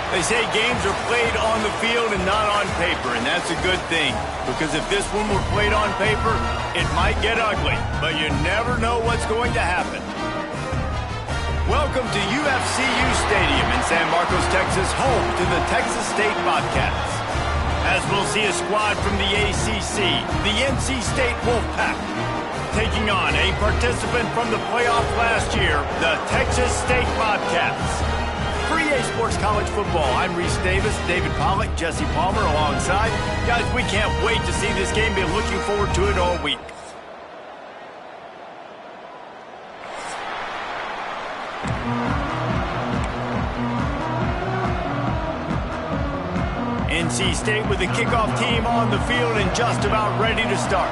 They say games are played on the field and not on paper, and that's a good thing. Because if this one were played on paper, it might get ugly. But you never know what's going to happen. Welcome to UFCU Stadium in San Marcos, Texas, home to the Texas State Bobcats. As we'll see a squad from the ACC, the NC State Wolfpack, taking on a participant from the playoff last year, the Texas State Bobcats. For EA Sports College Football, I'm Reese Davis, David Pollack, Jesse Palmer alongside. Guys, we can't wait to see this game. Been looking forward to it all week. NC State with the kickoff team on the field and just about ready to start.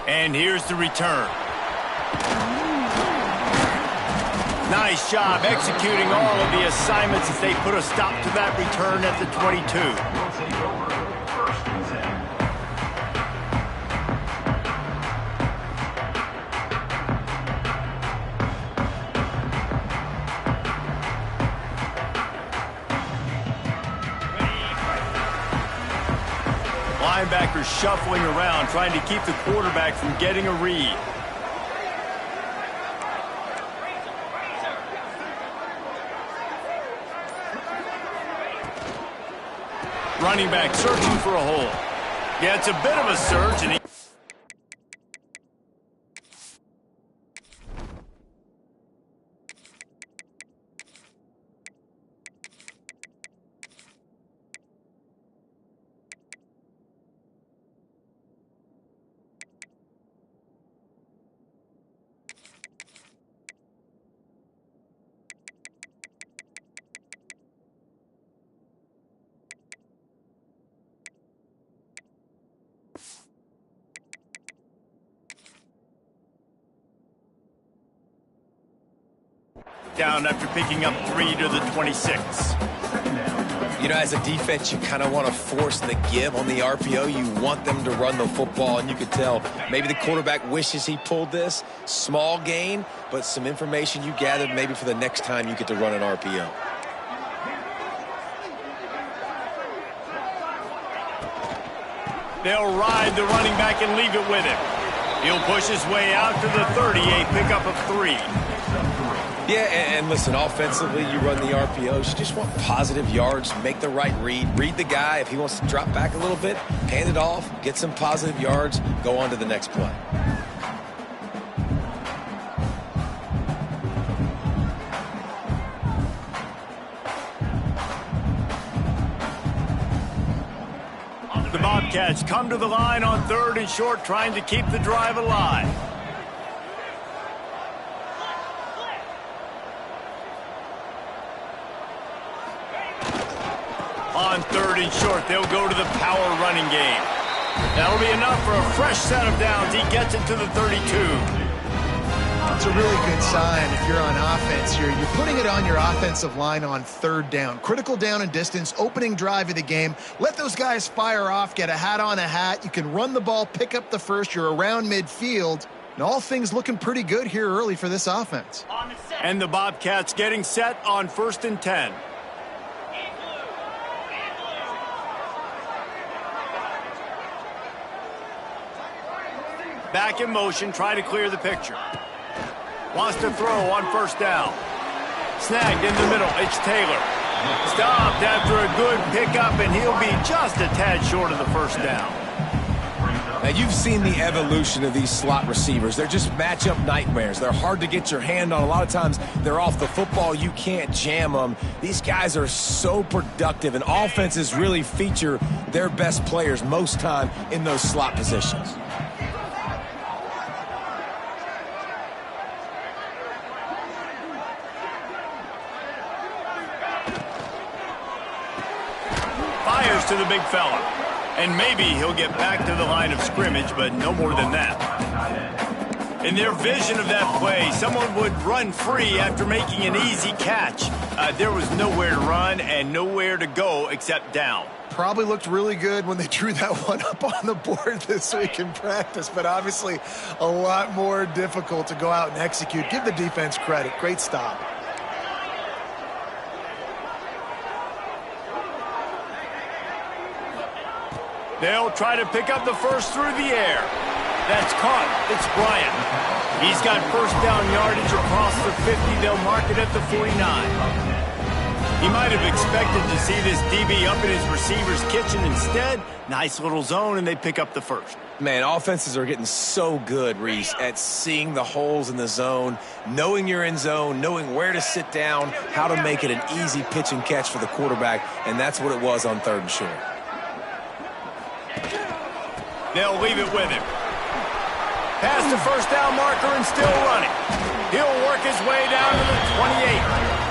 And here's the return. Nice job executing all of the assignments as they put a stop to that return at the 22. Linebackers shuffling around, trying to keep the quarterback from getting a read. Running back searching for a hole. Yeah, it's a bit of a search, and he... down after picking up 3 to the 26. You know, as a defense, you kind of want to force the give on the RPO. You want them to run the football, and you could tell maybe the quarterback wishes he pulled this. Small gain, but some information you gathered maybe for the next time you get to run an RPO. They'll ride the running back and leave it with him. He'll push his way out to the 30, a pickup of 3. Yeah, and listen, offensively, you run the RPOs. You just want positive yards, make the right read the guy. If he wants to drop back a little bit, hand it off, get some positive yards, go on to the next play. The Bobcats come to the line on 3rd and short, trying to keep the drive alive. On 3rd and short, they'll go to the power running game. That'll be enough for a fresh set of downs. He gets it to the 32. It's a really good sign if you're on offense here. You're putting it on your offensive line on 3rd down. Critical down and distance, opening drive of the game. Let those guys fire off, get a hat on a hat. You can run the ball, pick up the first. You're around midfield. And all things looking pretty good here early for this offense. And the Bobcats getting set on 1st and 10. Back in motion, try to clear the picture. Wants to throw on 1st down. Snagged in the middle, it's Taylor. Stopped after a good pickup, and he'll be just a tad short of the 1st down. Now, you've seen the evolution of these slot receivers. They're just matchup nightmares. They're hard to get your hand on. A lot of times, they're off the football. You can't jam them. These guys are so productive, and offenses really feature their best players most time in those slot positions. Fires to the big fella. And maybe he'll get back to the line of scrimmage, but no more than that. In their vision of that play, someone would run free after making an easy catch. There was nowhere to run and nowhere to go except down. Probably looked really good when they drew that one up on the board this week in practice, but obviously a lot more difficult to go out and execute. Give the defense credit. Great stop. They'll try to pick up the first through the air. That's caught. It's Bryant. He's got first down yardage across the 50. They'll mark it at the 49. He might have expected to see this DB up in his receiver's kitchen. Instead, nice little zone, and they pick up the first. Man, offenses are getting so good, Reese, at seeing the holes in the zone, knowing you're in zone, knowing where to sit down, how to make it an easy pitch and catch for the quarterback, and that's what it was on 3rd and short. They'll leave it with him. Past the first down marker and still running. He'll work his way down to the 28.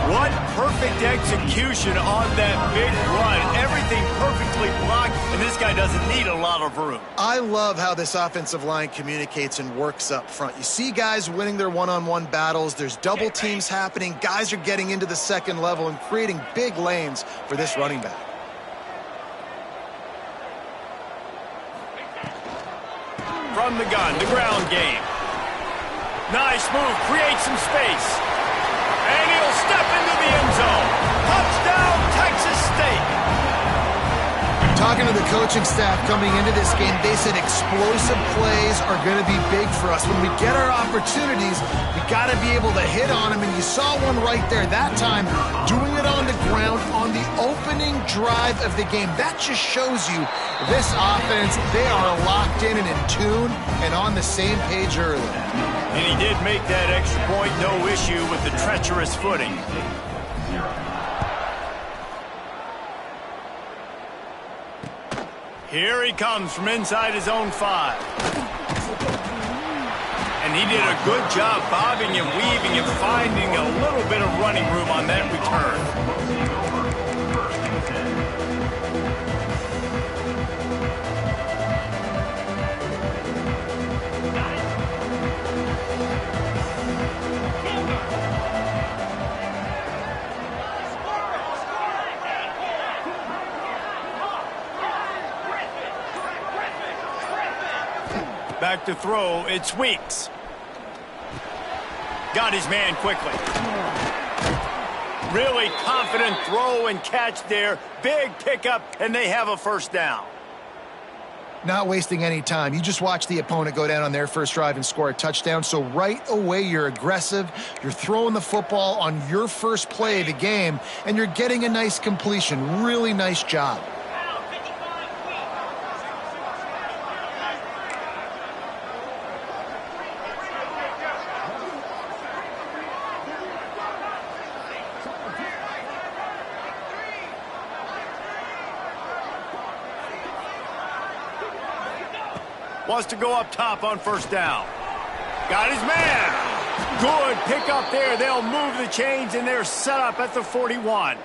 What perfect execution on that big run. Everything perfectly blocked, and this guy doesn't need a lot of room. I love how this offensive line communicates and works up front. You see guys winning their one-on-one battles. There's double teams happening. Guys are getting into the second level and creating big lanes for this running back. From the gun, the ground game. Nice move, create some space. And he'll step into the end zone. Touchdown, Texas State. Talking to the coaching staff coming into this game, they said explosive plays are going to be big for us. When we get our opportunities, we got to be able to hit on them, and you saw one right there that time, doing it on the ground on the opening drive of the game. That just shows you this offense, they are locked in and in tune and on the same page early. And he did make that extra point, no issue with the treacherous footing. Here he comes from inside his own 5. And he did a good job bobbing and weaving and finding a little bit of running room on that return. Back to throw, it's Weeks. Got his man quickly. Really confident throw and catch there. Big pickup, and they have a first down. Not wasting any time. You just watch the opponent go down on their first drive and score a touchdown. So right away, you're aggressive. You're throwing the football on your first play of the game, and you're getting a nice completion. Really nice job. Wants to go up top on first down. Got his man. Good pick up there. They'll move the chains, and they're set up at the 41.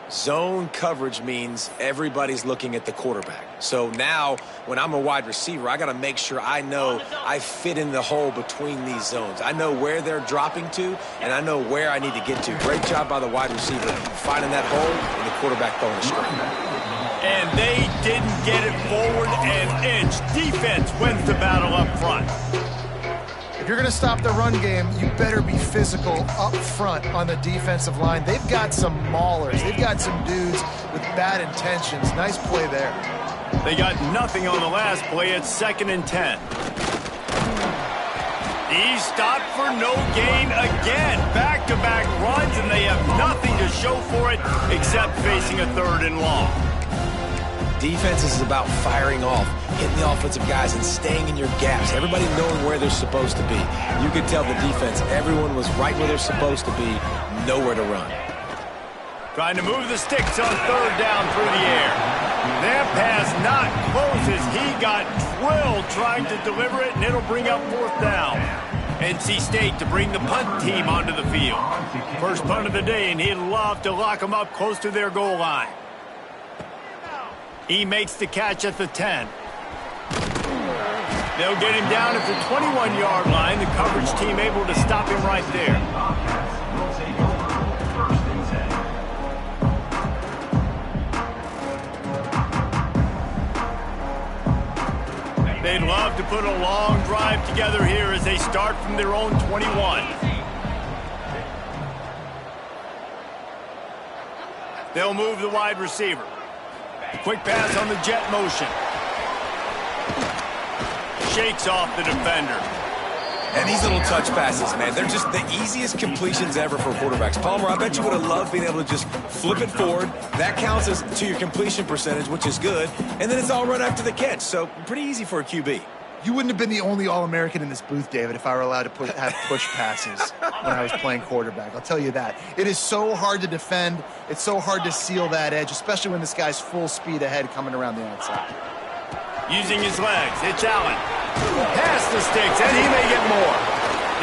Zone coverage means everybody's looking at the quarterback. So now, when I'm a wide receiver, I got to make sure I know I fit in the hole between these zones. I know where they're dropping to, and I know where I need to get to. Great job by the wide receiver finding that hole, and the quarterback throwing a strike. And they didn't get it forward an inch. Defense wins the battle up front. If you're going to stop the run game, you better be physical up front on the defensive line. They've got some maulers. They've got some dudes with bad intentions. Nice play there. They got nothing on the last play. It's 2nd and 10. He's stopped for no gain again. Back-to-back runs, and they have nothing to show for it except facing a 3rd and long. Defense is about firing off, hitting the offensive guys, and staying in your gaps. Everybody knowing where they're supposed to be. You could tell the defense, everyone was right where they're supposed to be, nowhere to run. Trying to move the sticks on 3rd down through the air. That pass not close as he got drilled trying to deliver it, and it'll bring up 4th down. NC State to bring the punt team onto the field. First punt of the day, and he'd love to lock them up close to their goal line. He makes the catch at the 10. They'll get him down at the 21-yard line. The coverage team able to stop him right there. They'd love to put a long drive together here as they start from their own 21. They'll move the wide receiver. Quick pass on the jet motion. Shakes off the defender. And these little touch passes, man, they're just the easiest completions ever for quarterbacks. Palmer, I bet you would have loved being able to just flip it forward. That counts as to your completion percentage, which is good. And then it's all run after the catch. So pretty easy for a QB. You wouldn't have been the only All-American in this booth, David, if I were allowed to have push passes when I was playing quarterback. I'll tell you that. It is so hard to defend. It's so hard to seal that edge, especially when this guy's full speed ahead coming around the outside. Using his legs, it's Allen. Past the sticks, and he may get more.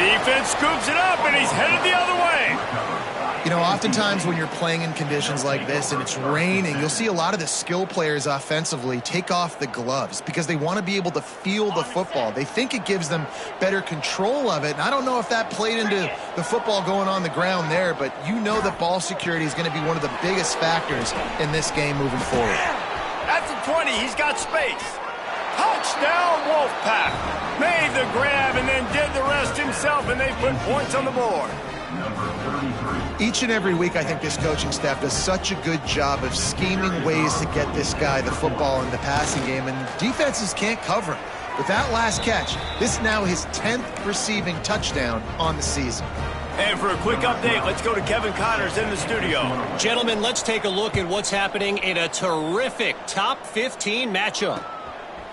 Defense scoops it up, and he's headed the other way. You know, oftentimes when you're playing in conditions like this and it's raining, you'll see a lot of the skill players offensively take off the gloves because they want to be able to feel the football. They think it gives them better control of it. And I don't know if that played into the football going on the ground there, but you know that ball security is going to be one of the biggest factors in this game moving forward. At the 20, he's got space. Touchdown, Wolfpack. Made the grab and then did the rest himself, and they put points on the board. Each and every week, I think this coaching staff does such a good job of scheming ways to get this guy the football in the passing game, and defenses can't cover him. With that last catch, this is now his 10th receiving touchdown on the season. And for a quick update, let's go to Kevin Connors in the studio. Gentlemen, let's take a look at what's happening in a terrific top 15 matchup.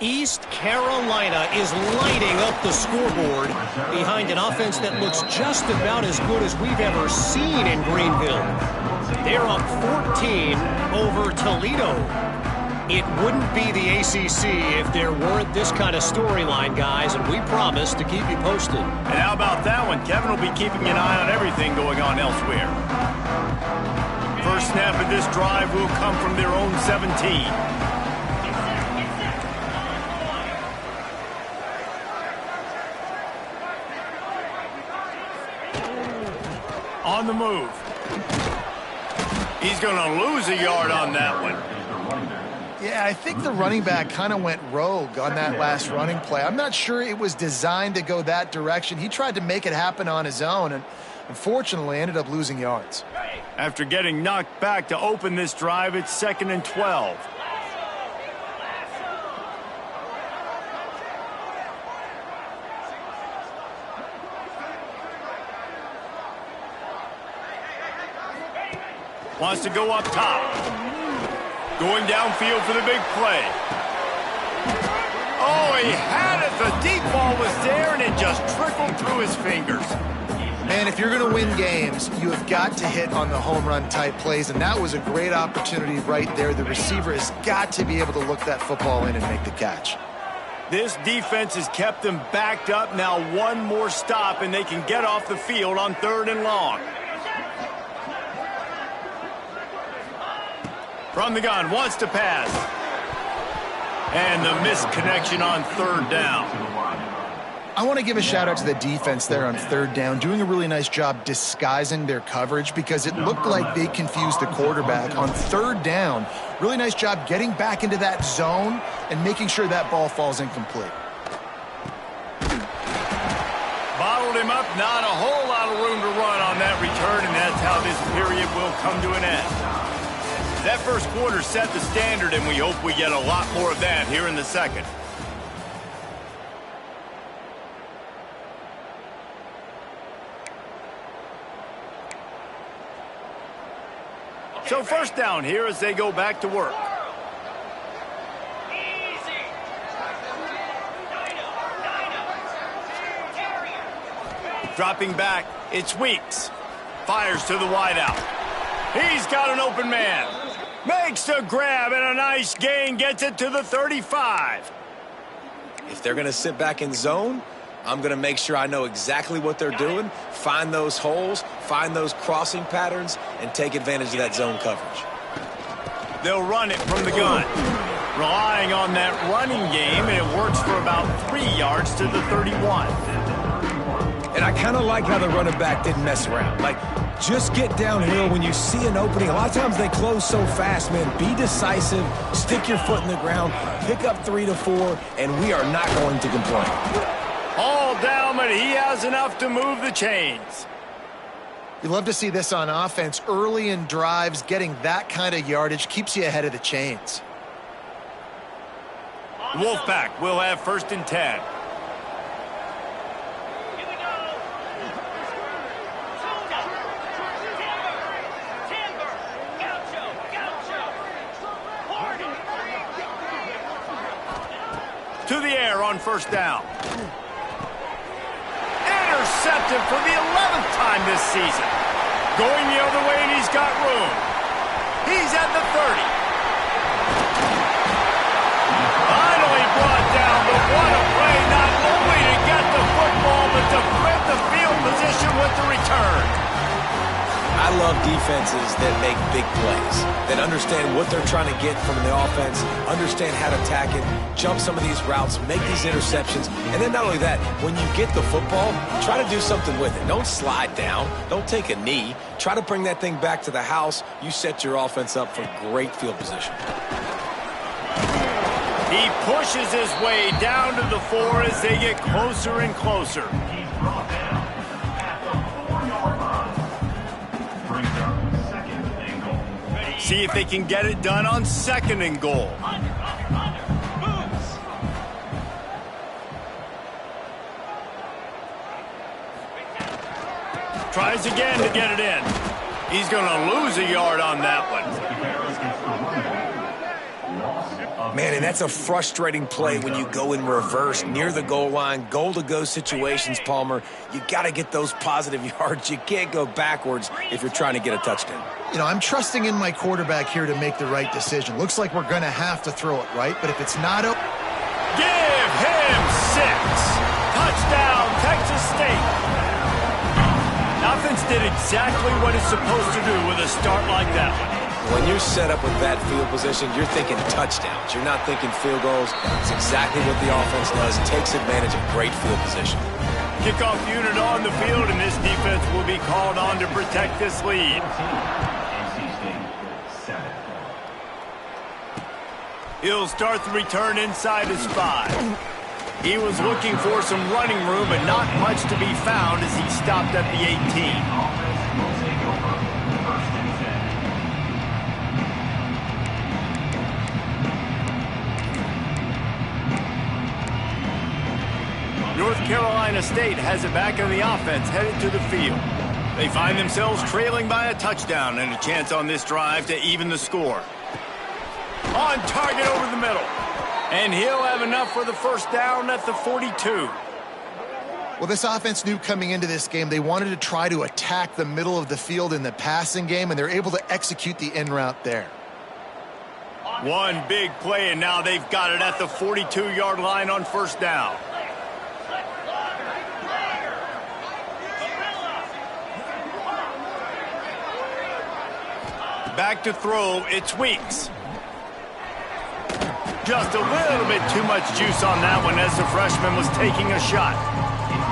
East Carolina is lighting up the scoreboard behind an offense that looks just about as good as we've ever seen in Greenville. They're up 14 over Toledo. It wouldn't be the ACC if there weren't this kind of storyline, guys, and we promise to keep you posted. And how about that one? Kevin will be keeping an eye on everything going on elsewhere. First snap of this drive will come from their own 17. On the move. He's going to lose a yard on that one. Yeah, I think the running back kind of went rogue on that last running play. I'm not sure it was designed to go that direction. He tried to make it happen on his own and unfortunately ended up losing yards. After getting knocked back to open this drive, it's 2nd and 12. Wants to go up top. Going downfield for the big play. Oh, he had it. The deep ball was there, and it just trickled through his fingers. Man, if you're going to win games, you have got to hit on the home run type plays, and that was a great opportunity right there. The receiver has got to be able to look that football in and make the catch. This defense has kept them backed up. Now one more stop, and they can get off the field on 3rd and long. From the gun, wants to pass. And the misconnection on 3rd down. I want to give a shout out to the defense there on 3rd down, doing a really nice job disguising their coverage because it looked like they confused the quarterback on 3rd down. Really nice job getting back into that zone and making sure that ball falls incomplete. Bottled him up, not a whole lot of room to run on that return, and that's how this period will come to an end. That first quarter set the standard, and we hope we get a lot more of that here in the second. So first down here as they go back to work. Dropping back, it's Weeks. Fires to the wideout. He's got an open man. Makes the grab and a nice gain, gets it to the 35. If they're going to sit back in zone, I'm going to make sure I know exactly what they're doing, find those holes, find those crossing patterns, and take advantage of that zone coverage. They'll run it from the gun. Relying on that running game, and it works for about 3 yards to the 31. And I kind of like how the running back didn't mess around. Like, Just get downhill when you see an opening. A lot of times they close so fast, man. Be decisive, stick your foot in the ground, pick up 3 to 4, and we are not going to complain. All down, but he has enough to move the chains. You love to see this on offense. Early in drives, getting that kind of yardage keeps you ahead of the chains. Wolfpack will have 1st and 10. To the air on 1st down. Intercepted for the 11th time this season. Going the other way, and he's got room. He's at the 30. Finally brought down, but what a play, not only to get the football, but to flip the field position with the return. I love defenses that make big plays, that understand what they're trying to get from the offense, understand how to attack it, jump some of these routes, make these interceptions, and then not only that, when you get the football, try to do something with it. Don't slide down. Don't take a knee. Try to bring that thing back to the house. You set your offense up for great field position. He pushes his way down to the 4 as they get closer and closer. See if they can get it done on 2nd and goal. Tries again to get it in. He's going to lose a yard on that one. Man, and that's a frustrating play when you go in reverse near the goal line, goal-to-go situations, Palmer. You got to get those positive yards. You can't go backwards if you're trying to get a touchdown. You know, I'm trusting in my quarterback here to make the right decision. Looks like we're going to have to throw it right, but if it's not... Give him 6. Touchdown, Texas State. Offense did exactly what it's supposed to do with a start like that one. When you're set up with that field position, you're thinking touchdowns. You're not thinking field goals. It's exactly what the offense does. Takes advantage of great field position. Kickoff unit on the field, and this defense will be called on to protect this lead. He'll start the return inside his 5. He was looking for some running room, but not much to be found as he stopped at the 18. North Carolina State has it back in the offense, headed to the field. They find themselves trailing by a touchdown and a chance on this drive to even the score. On target over the middle. And he'll have enough for the 1st down at the 42. Well, this offense knew coming into this game they wanted to try to attack the middle of the field in the passing game, and they're able to execute the in route there. One big play, and now they've got it at the 42-yard line on 1st down. Back to throw, it's Weeks. Just a little bit too much juice on that one as the freshman was taking a shot.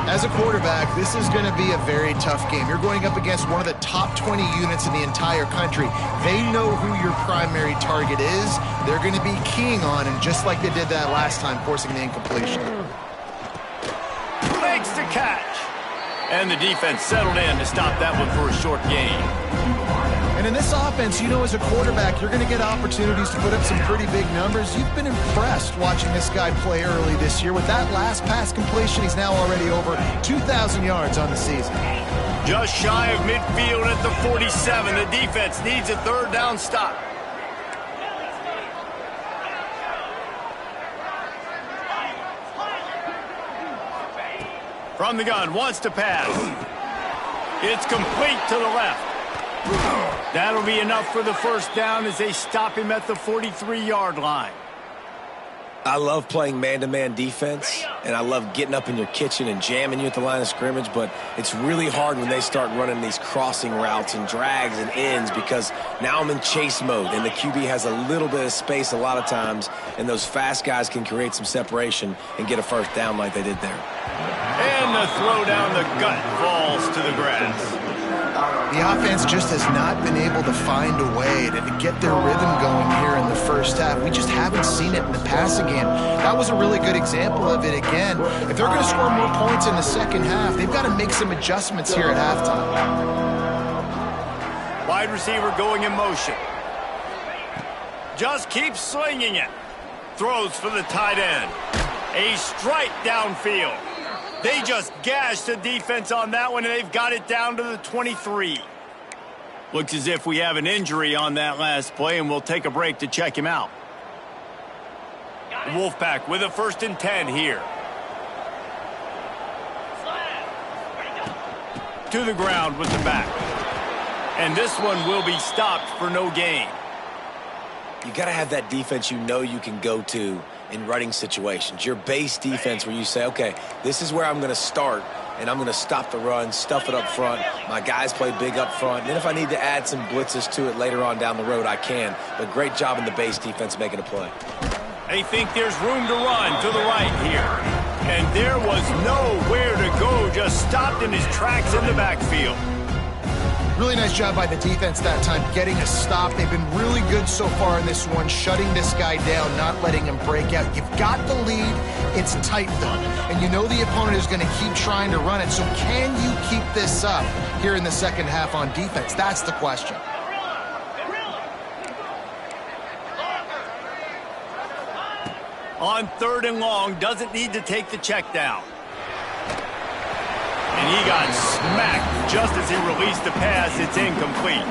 As a quarterback, this is going to be a very tough game. You're going up against one of the top 20 units in the entire country. They know who your primary target is. They're going to be keying on him, just like they did that last time, forcing the incompletion. Makes the catch. And the defense settled in to stop that one for a short gain. And in this offense, you know, as a quarterback, you're going to get opportunities to put up some pretty big numbers. You've been impressed watching this guy play early this year. With that last pass completion, he's now already over 2,000 yards on the season. Just shy of midfield at the 47. The defense needs a 3rd down stop. From the gun, wants to pass. It's complete to the left. That'll be enough for the 1st down as they stop him at the 43-yard line. I love playing man-to-man defense, and I love getting up in your kitchen and jamming you at the line of scrimmage, but it's really hard when they start running these crossing routes and drags and ends because now I'm in chase mode, and the QB has a little bit of space a lot of times, and those fast guys can create some separation and get a 1st down like they did there. And the throw down the gut falls to the grass. The offense just has not been able to find a way to get their rhythm going here in the first half. We just haven't seen it in the passing game. That was a really good example of it again. If they're going to score more points in the second half, they've got to make some adjustments here at halftime. Wide receiver going in motion. Just keeps slinging it. Throws for the tight end. A strike downfield. They just gashed the defense on that one, and they've got it down to the 23. Looks as if we have an injury on that last play, and we'll take a break to check him out. Wolfpack with a 1st and 10 here. To the ground with the back. And this one will be stopped for no gain. You got to have that defense you know you can go to in running situations. Your base defense where you say, okay, this is where I'm going to start, and I'm going to stop the run, stuff it up front. My guys play big up front. And then if I need to add some blitzes to it later on down the road, I can. But great job in the base defense making a play. They think there's room to run to the right here. And there was nowhere to go, just stopped in his tracks in the backfield. Really nice job by the defense that time, getting a stop. They've been really good so far in this one, shutting this guy down, not letting him break out. You've got the lead. It's tight, though. And you know the opponent is going to keep trying to run it. So can you keep this up here in the second half on defense? That's the question. On 3rd and long, doesn't need to take the check down. And he got smacked just as he released the pass. It's incomplete.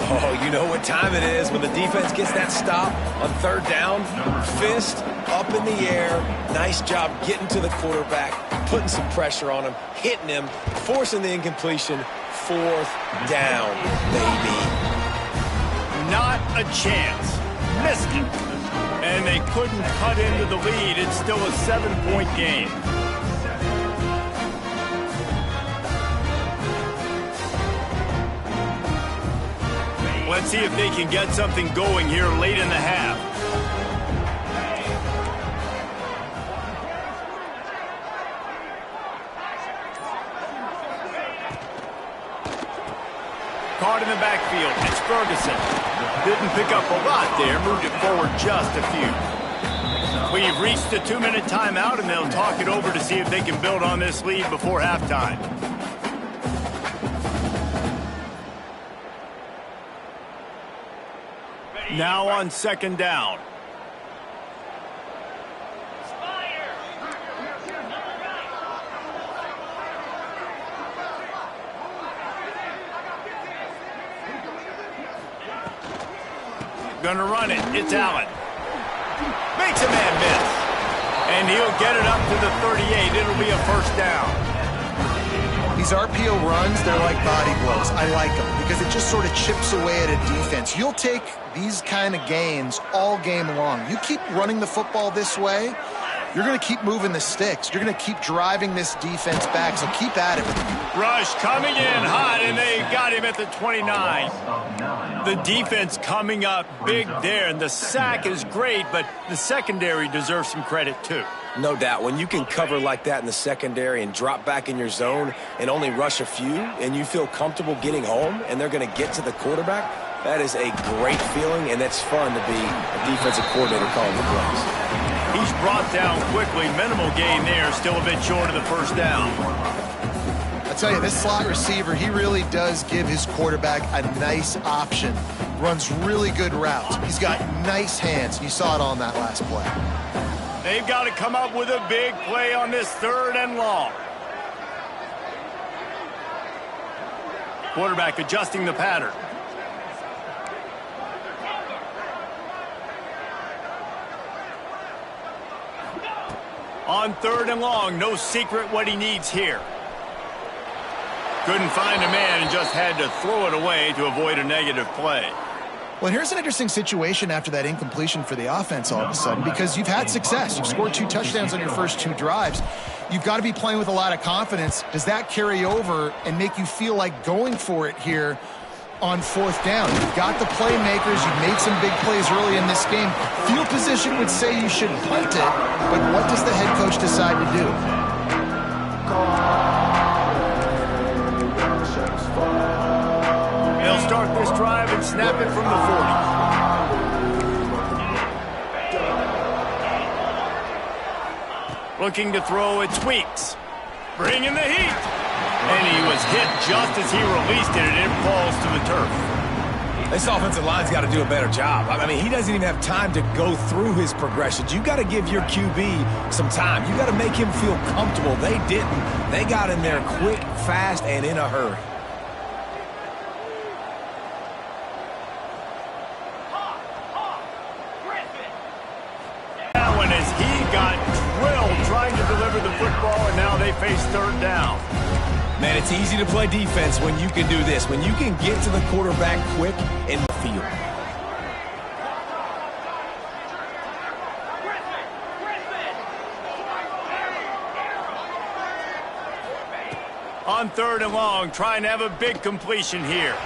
Oh, you know what time it is when the defense gets that stop on 3rd down. Fist up in the air. Nice job getting to the quarterback, putting some pressure on him, hitting him, forcing the incompletion. 4th down, baby. Not a chance. Missed it. And they couldn't cut into the lead. It's still a 7-point game. Let's see if they can get something going here late in the half. Caught in the backfield. It's Ferguson. Didn't pick up a lot there. Moved it forward just a few. We've reached the 2-minute timeout, and they'll talk it over to see if they can build on this lead before halftime. Now on 2nd down. Gonna run it. It's Allen. Makes a man miss. And he'll get it up to the 38. It'll be a 1st down. These RPO runs, they're like body blows. I like them because it just sort of chips away at a defense. You'll take these kind of gains all game long. You keep running the football this way, you're going to keep moving the sticks. You're going to keep driving this defense back, so keep at it. Rush coming in hot, and they got him at the 29. The defense coming up big there, and the sack is great, but the secondary deserves some credit too. No doubt. When you can cover like that in the secondary and drop back in your zone and only rush a few, and you feel comfortable getting home, and they're going to get to the quarterback, that is a great feeling, and it's fun to be a defensive coordinator calling the plays. He's brought down quickly. Minimal gain there. Still a bit short of the 1st down. I tell you, this slot receiver, he really does give his quarterback a nice option. Runs really good routes. He's got nice hands. You saw it on that last play. They've got to come up with a big play on this 3rd and long. Quarterback adjusting the pattern. On 3rd and long, no secret what he needs here. Couldn't find a man and just had to throw it away to avoid a negative play. Well, here's an interesting situation after that incompletion for the offense all of a sudden, because you've had success. You've scored 2 touchdowns on your first 2 drives. You've got to be playing with a lot of confidence. Does that carry over and make you feel like going for it here on 4th down? You've got the playmakers. You've made some big plays early in this game. Field position would say you should punt it, but what does the head coach decide to do? and snap it from the 40. Looking to throw, it's Weeks. Bringing the heat. And he was hit just as he released it, and it falls to the turf. This offensive line's got to do a better job. I mean, he doesn't even have time to go through his progressions. You got to give your QB some time. You got to make him feel comfortable. They didn't. They got in there quick, fast, and in a hurry. That one is he got drilled trying to deliver the football, and now they face third down. Man, it's easy to play defense when you can do this, when you can get to the quarterback quick in the field. On third and long, trying to have a big completion here.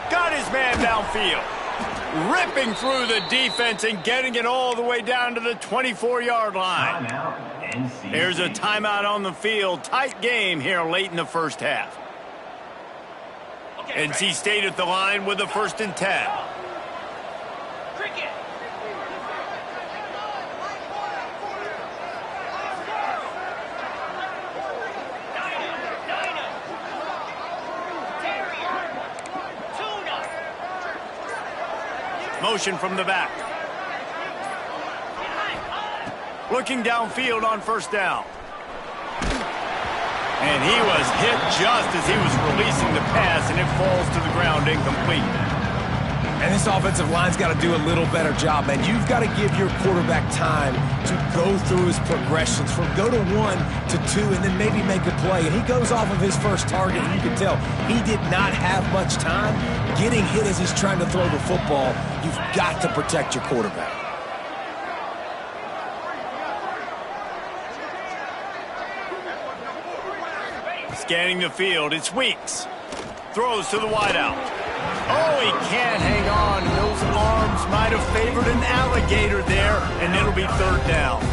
Got his man downfield. Ripping through the defense and getting it all the way down to the 24-yard line. There's a timeout on the field. Tight game here late in the first half. NC State at the line with a 1st and 10. Motion from the back. Looking downfield on 1st down. And he was hit just as he was releasing the pass, and it falls to the ground incomplete. And this offensive line's got to do a little better job, man. You've got to give your quarterback time to go through his progressions from go to 1 to 2 and then maybe make a play. And he goes off of his first target, and you can tell he did not have much time getting hit as he's trying to throw the football. You've got to protect your quarterback. Scanning the field, it's Weeks. Throws to the wideout. Oh, he can't hang on. Those arms might have favored an alligator there, and it'll be 3rd down.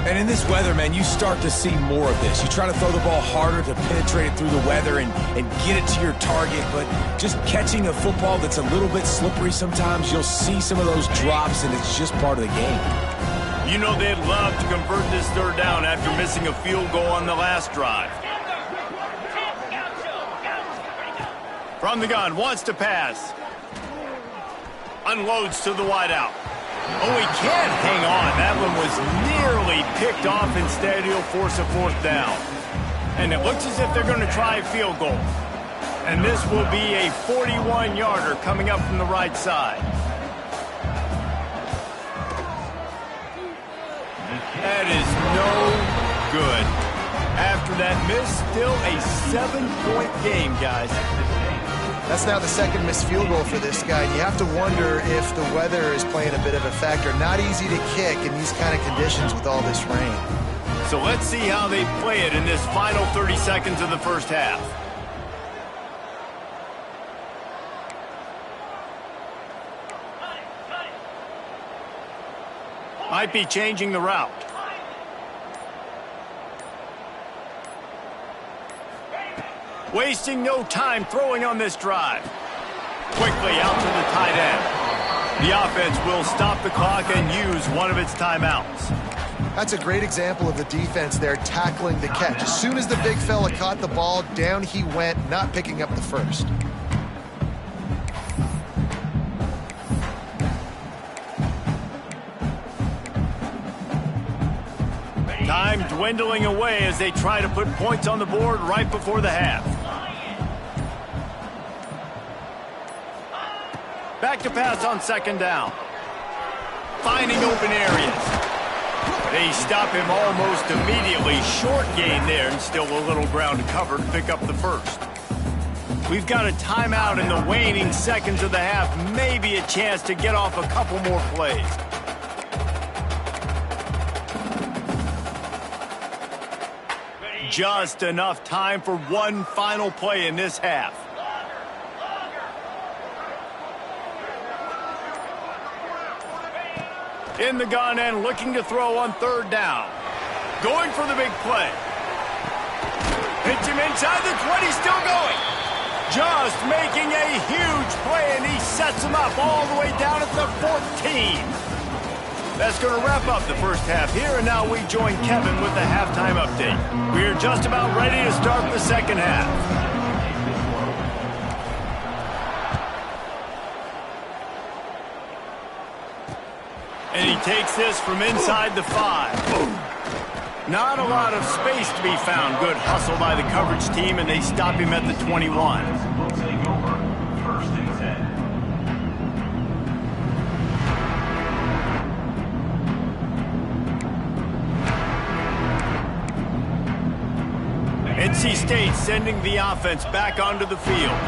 And in this weather, man, you start to see more of this. You try to throw the ball harder to penetrate it through the weather and get it to your target, but just catching a football that's a little bit slippery sometimes, you'll see some of those drops, and it's just part of the game. You know they'd love to convert this 3rd down after missing a field goal on the last drive. From the gun, wants to pass. Unloads to the wideout. Oh, he can't hang on. That one was nearly picked off. Instead, he'll force a 4th down. And it looks as if they're going to try a field goal. And this will be a 41-yarder coming up from the right side. That is no good. After that miss, still a 7-point game, guys. That's now the 2nd missed field goal for this guy. You have to wonder if the weather is playing a bit of a factor. Not easy to kick in these kind of conditions with all this rain. So let's see how they play it in this final 30 seconds of the first half. Might be changing the route. Wasting no time throwing on this drive. Quickly out to the tight end. The offense will stop the clock and use one of its timeouts. That's a great example of the defense there tackling the catch. As soon as the big fella caught the ball, down he went, not picking up the first. Time dwindling away as they try to put points on the board right before the half. Back to pass on 2nd down. Finding open areas. They stop him almost immediately. Short gain there and still a little ground to cover to pick up the first. We've got a timeout in the waning seconds of the half. Maybe a chance to get off a couple more plays. Just enough time for one final play in this half. In the gun and looking to throw on 3rd down. Going for the big play. Hits him inside the 20, still going. just making a huge play, and he sets them up all the way down at the 14. That's going to wrap up the first half here, and now we join Kevin with the halftime update. We're just about ready to start the second half. And he takes this from inside the 5. Not a lot of space to be found. Good hustle by the coverage team, and they stop him at the 21. NC State sending the offense back onto the field.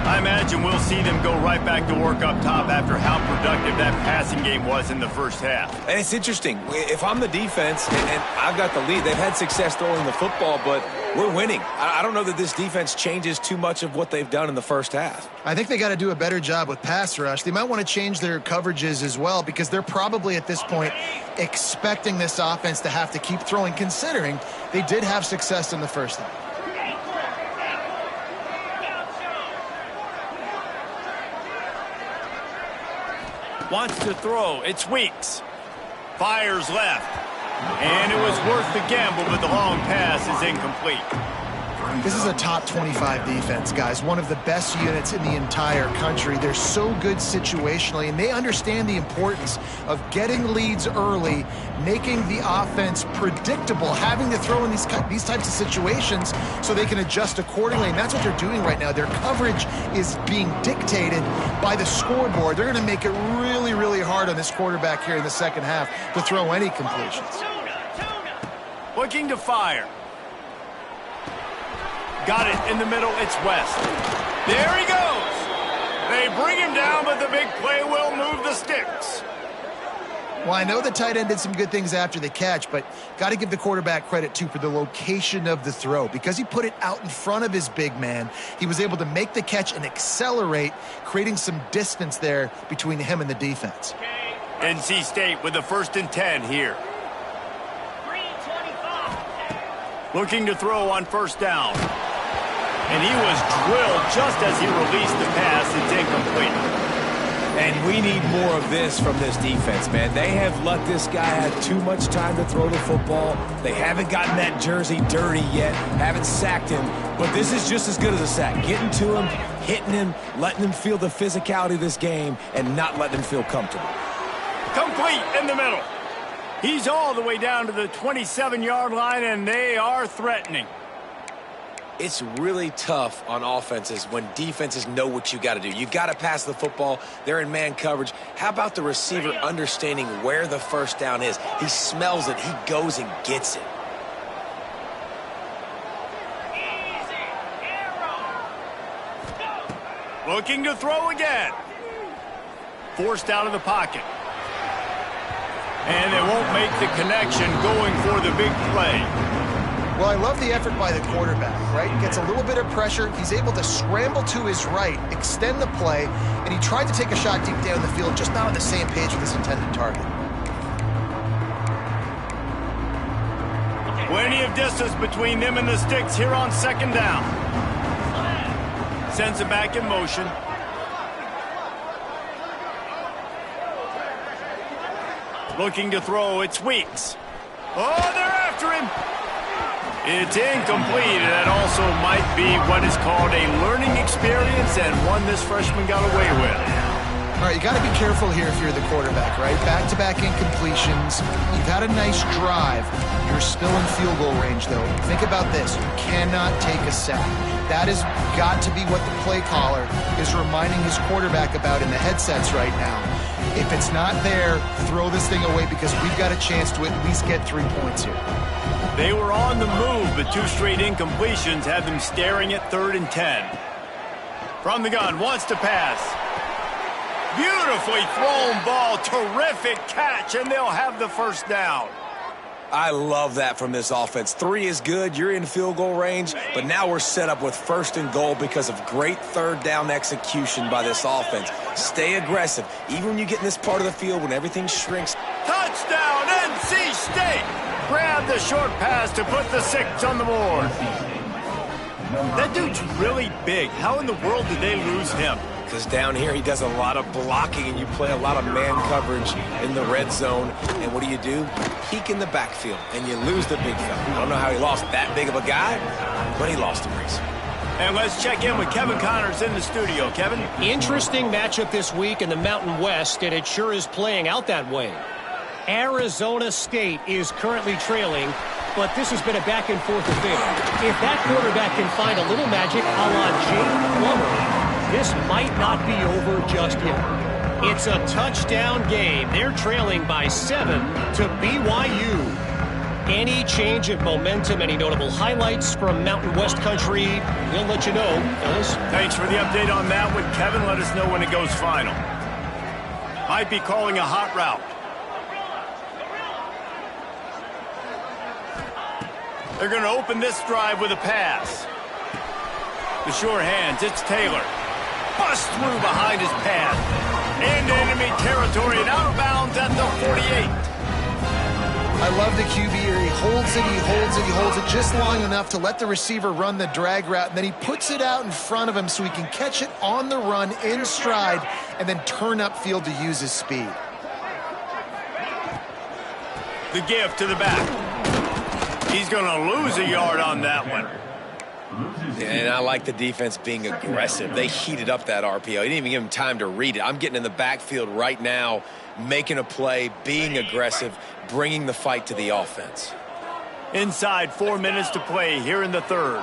I imagine we'll see them go right back to work up top after how productive that passing game was in the first half. And it's interesting. If I'm the defense and I've got the lead, they've had success throwing the football, but we're winning. I don't know that this defense changes too much of what they've done in the first half. I think they got to do a better job with pass rush. They might want to change their coverages as well, because they're probably at this point expecting this offense to have to keep throwing, considering they did have success in the first half. Wants to throw. It's Weeks. Fires left. And it was worth the gamble, but the long pass is incomplete. This is a top 25 defense, guys. One of the best units in the entire country. They're so good situationally, and they understand the importance of getting leads early, making the offense predictable, having to throw in these types of situations so they can adjust accordingly. And that's what they're doing right now. Their coverage is being dictated by the scoreboard. They're going to make it really, really hard on this quarterback here in the second half to throw any completions. Looking to fire. Got it in the middle. It's West. There he goes. They bring him down, but the big play will move the sticks. Well, I know the tight end did some good things after the catch, but got to give the quarterback credit, too, for the location of the throw. Because he put it out in front of his big man, he was able to make the catch and accelerate, creating some distance there between him and the defense. NC State with the 1st and 10 here. Looking to throw on 1st down. And he was drilled just as he released the pass. It's incomplete. And we need more of this from this defense, man. They have let this guy have too much time to throw the football. They haven't gotten that jersey dirty yet, haven't sacked him. But this is just as good as a sack. Getting to him, hitting him, letting him feel the physicality of this game, and not letting him feel comfortable. Complete in the middle. He's all the way down to the 27-yard line, and they are threatening. It's really tough on offenses when defenses know what you got to do. You got to pass the football. They're in man coverage. How about the receiver understanding where the 1st down is? He smells it. He goes and gets it. Looking to throw again. Forced out of the pocket. And they won't make the connection going for the big play. Well, I love the effort by the quarterback, right? Gets a little bit of pressure. He's able to scramble to his right, extend the play, and he tried to take a shot deep down the field, just not on the same page with his intended target. Plenty of distance between them and the sticks here on 2nd down. Sends it back in motion. Looking to throw, it's Weeks. Oh, they're after him. It's incomplete, and that also might be what is called a learning experience, and one this freshman got away with. All right, you got to be careful here if you're the quarterback, right? Back-to-back incompletions. You've had a nice drive. You're still in field goal range, though. Think about this. You cannot take a sack. That has got to be what the play caller is reminding his quarterback about in the headsets right now. If it's not there, throw this thing away, because we've got a chance to at least get 3 points here. They were on the move, but 2 straight incompletions had them staring at 3rd and 10. From the gun, wants to pass. Beautifully thrown ball, terrific catch, and they'll have the 1st down. I love that from this offense. 3 is good. You're in field goal range, but now we're set up with 1st and goal because of great 3rd down execution by this offense. Stay aggressive. Even when you get in this part of the field when everything shrinks. Touchdown, NC State! Grab the short pass to put the 6 on the board. That dude's really big. How in the world did they lose him? Because down here he does a lot of blocking and you play a lot of man coverage in the red zone. And what do? Peek in the backfield and you lose the big fella. I don't know how he lost that big of a guy, but he lost him recently. And let's check in with Kevin Connors in the studio. Kevin? Interesting matchup this week in the Mountain West, and it sure is playing out that way. Arizona State is currently trailing, but this has been a back-and-forth affair. If that quarterback can find a little magic a la Jake Plummer, this might not be over just yet. It's a touchdown game. They're trailing by 7 to BYU. Any change of momentum, any notable highlights from Mountain West country, we'll let you know. Ellis? Thanks for the update on that one, Kevin. Let us know when it goes final. Might be calling a hot route. They're going to open this drive with a pass. The sure hands, it's Taylor. Bust through behind his path. Into enemy territory and out of bounds at the 48. I love the QB here. He holds it, he holds it, he holds it just long enough to let the receiver run the drag route, and then he puts it out in front of him so he can catch it on the run in stride and then turn upfield to use his speed. The give to the back. He's going to lose a yard on that one. And I like the defense being aggressive. They heated up that RPO. He didn't even give him time to read it. I'm getting in the backfield right now, making a play, being aggressive, bringing the fight to the offense. Inside 4 minutes to play here in the third.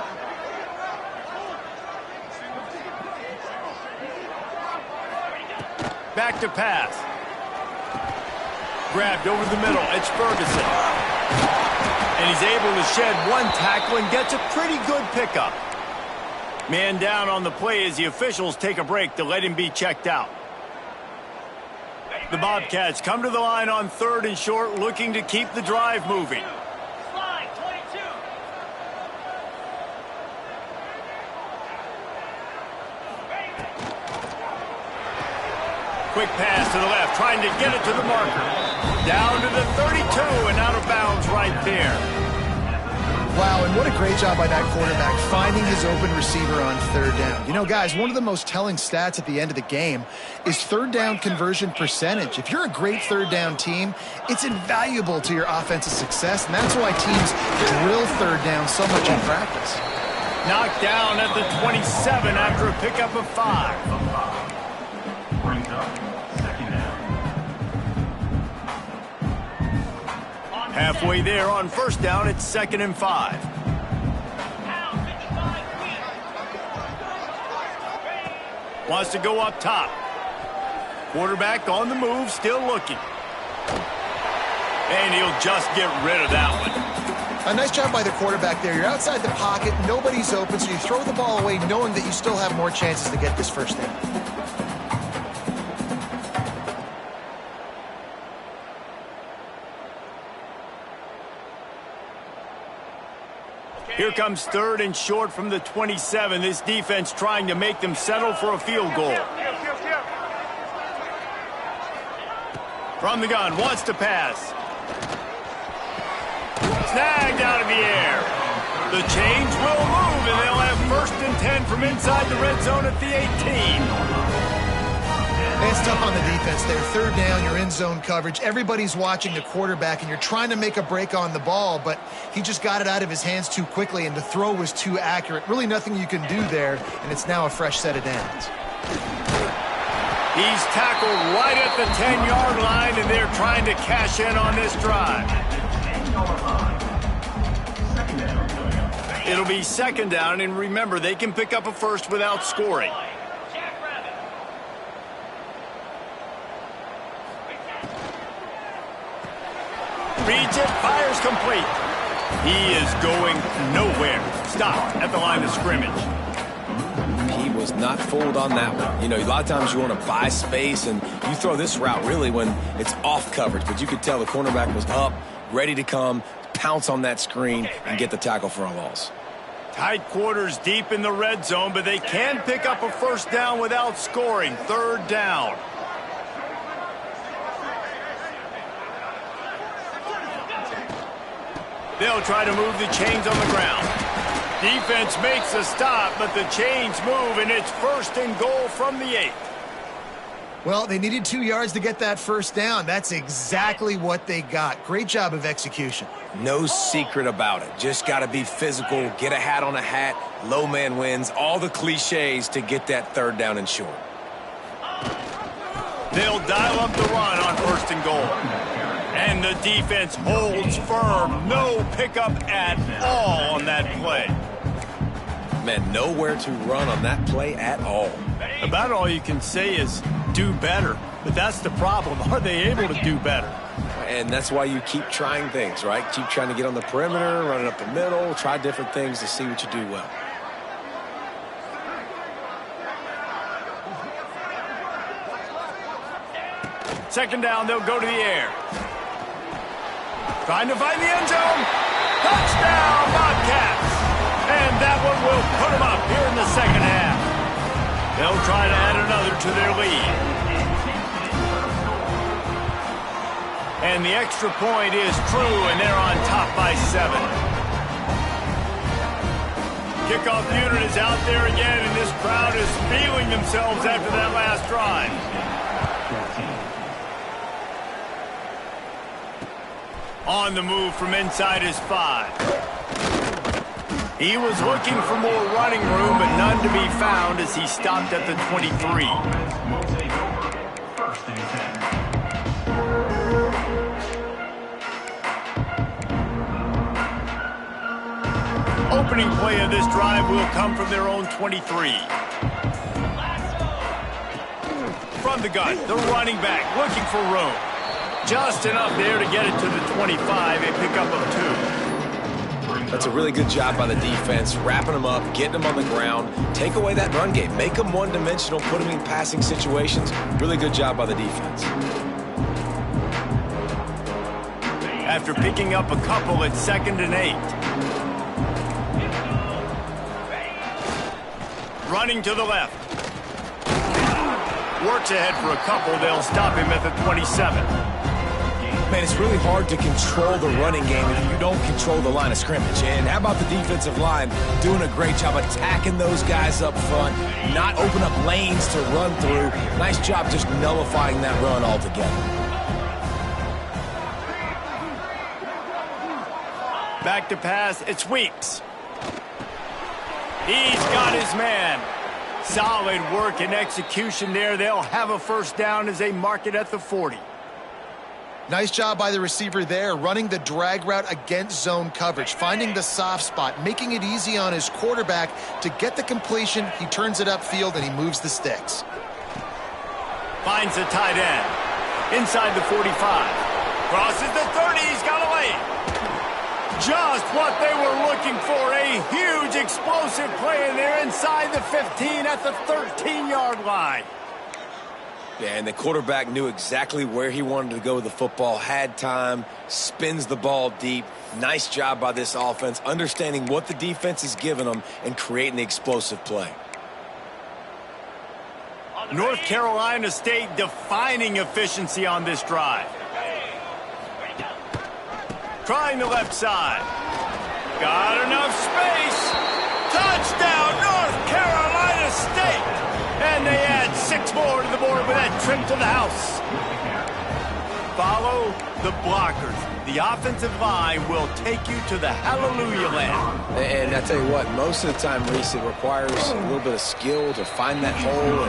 Back to pass. Grabbed over the middle. It's Ferguson. And he's able to shed one tackle and gets a pretty good pickup. Man down on the play as the officials take a break to let him be checked out. The Bobcats come to the line on 3rd and short, looking to keep the drive moving. Quick pass to the left, trying to get it to the marker. Down to the 32 and out of bounds right there. Wow, and what a great job by that quarterback finding his open receiver on 3rd down. You know, guys, one of the most telling stats at the end of the game is 3rd down conversion percentage. If you're a great 3rd down team, it's invaluable to your offensive success, and that's why teams drill 3rd down so much in practice. Knocked down at the 27 after a pickup of 5. Halfway there on 1st down, it's 2nd and 5. Wants to go up top. Quarterback on the move, still looking. And he'll just get rid of that one. A nice job by the quarterback there. You're outside the pocket, nobody's open, so you throw the ball away knowing that you still have more chances to get this 1st down. Here comes 3rd and short from the 27. This defense trying to make them settle for a field goal. From the gun, wants to pass. Snagged out of the air. The chains will move, and they'll have 1st and 10 from inside the red zone at the 18. It's tough on the defense there. 3rd down, you're in zone coverage. Everybody's watching the quarterback, and you're trying to make a break on the ball, but he just got it out of his hands too quickly, and the throw was too accurate. Really nothing you can do there, and it's now a fresh set of downs. He's tackled right at the 10-yard line, and they're trying to cash in on this drive. It'll be 2nd down, and remember, they can pick up a 1st without scoring. Reads it, fires complete. He is going nowhere. Stopped at the line of scrimmage. He was not fooled on that one. You know, a lot of times you want to buy space, and you throw this route really when it's off coverage. But you could tell the cornerback was up, ready to come, pounce on that screen, and get the tackle for a loss. Tight quarters deep in the red zone, but they can pick up a 1st down without scoring. 3rd down. They'll try to move the chains on the ground. Defense makes a stop, but the chains move, and it's 1st and goal from the 8. Well, they needed 2 yards to get that first down. That's exactly what they got. Great job of execution. No secret about it. Just got to be physical, get a hat on a hat, low man wins, all the cliches to get that 3rd down and short. They'll dial up the run on 1st and goal. And the defense holds firm. No pickup at all on that play. Man, nowhere to run on that play at all. About all you can say is do better. But that's the problem. Are they able to do better? And that's why you keep trying things, right? Keep trying to get on the perimeter, running up the middle, try different things to see what you do well. Second down, they'll go to the air. Trying to find the end zone. Touchdown, Bobcats. And that one will put them up here in the second half. They'll try to add another to their lead. And the extra point is true, and they're on top by 7. Kickoff unit is out there again, and this crowd is feeling themselves after that last drive. On the move from inside his 5. He was looking for more running room, but none to be found as he stopped at the 23. Opening play of this drive will come from their own 23. From the gun, the running back looking for room. Just enough there to get it to the 25, a pickup of 2. That's a really good job by the defense, wrapping them up, getting them on the ground, take away that run game, make them one-dimensional, put them in passing situations. Really good job by the defense. After picking up a couple, it's 2nd and 8. Running to the left. Works ahead for a couple. They'll stop him at the 27. Man, it's really hard to control the running game if you don't control the line of scrimmage. And how about the defensive line doing a great job attacking those guys up front, not open up lanes to run through. Nice job just nullifying that run altogether. Back to pass, it's Weeks. He's got his man. Solid work and execution there. They'll have a first down as they mark it at the 40. Nice job by the receiver there, running the drag route against zone coverage, finding the soft spot, making it easy on his quarterback to get the completion. He turns it upfield, and he moves the sticks. Finds the tight end. Inside the 45. Crosses the 30. He's got a lane. Just what they were looking for. A huge explosive play, and they're inside the 15 at the 13-yard line. Yeah, and the quarterback knew exactly where he wanted to go with the football, had time, spins the ball deep. Nice job by this offense, understanding what the defense is giving them and creating the explosive play. North Carolina State defining efficiency on this drive. Trying the left side. Got enough space. Touchdown, North Carolina State. And they add 6 more to the board with that trip to the house. Follow the blockers. The offensive line will take you to the hallelujah land. And I tell you what, most of the time, Reese, it requires a little bit of skill to find that hole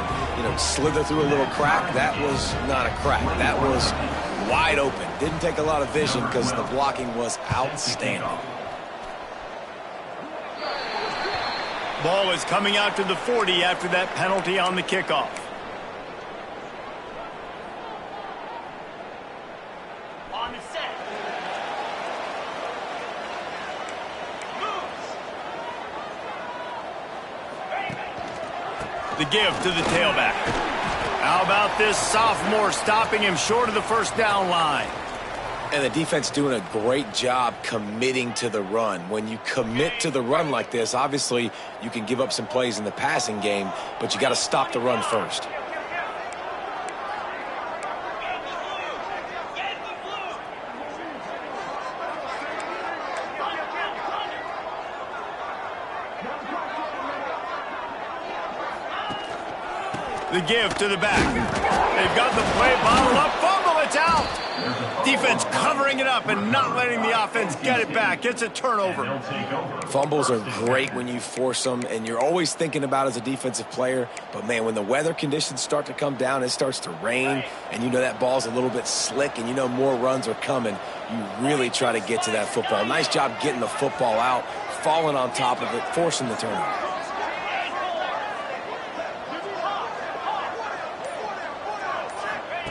and, slither through a little crack. That was not a crack. That was wide open. Didn't take a lot of vision because the blocking was outstanding. Ball is coming out to the 40 after that penalty on the kickoff. On the set. The give to the tailback. How about this sophomore stopping him short of the first down line? And the defense doing a great job committing to the run. When you commit to the run like this, obviously you can give up some plays in the passing game, but you got to stop the run first. The give to the back. They've got the play bottled up. Fumble, it's out. Defense covering it up and not letting the offense get it back. It's a turnover. Fumbles are great when you force them, and you're always thinking about as a defensive player. But, man, when the weather conditions start to come down, it starts to rain, and you know that ball's a little bit slick, and you know more runs are coming, you really try to get to that football. Nice job getting the football out, falling on top of it, forcing the turnover.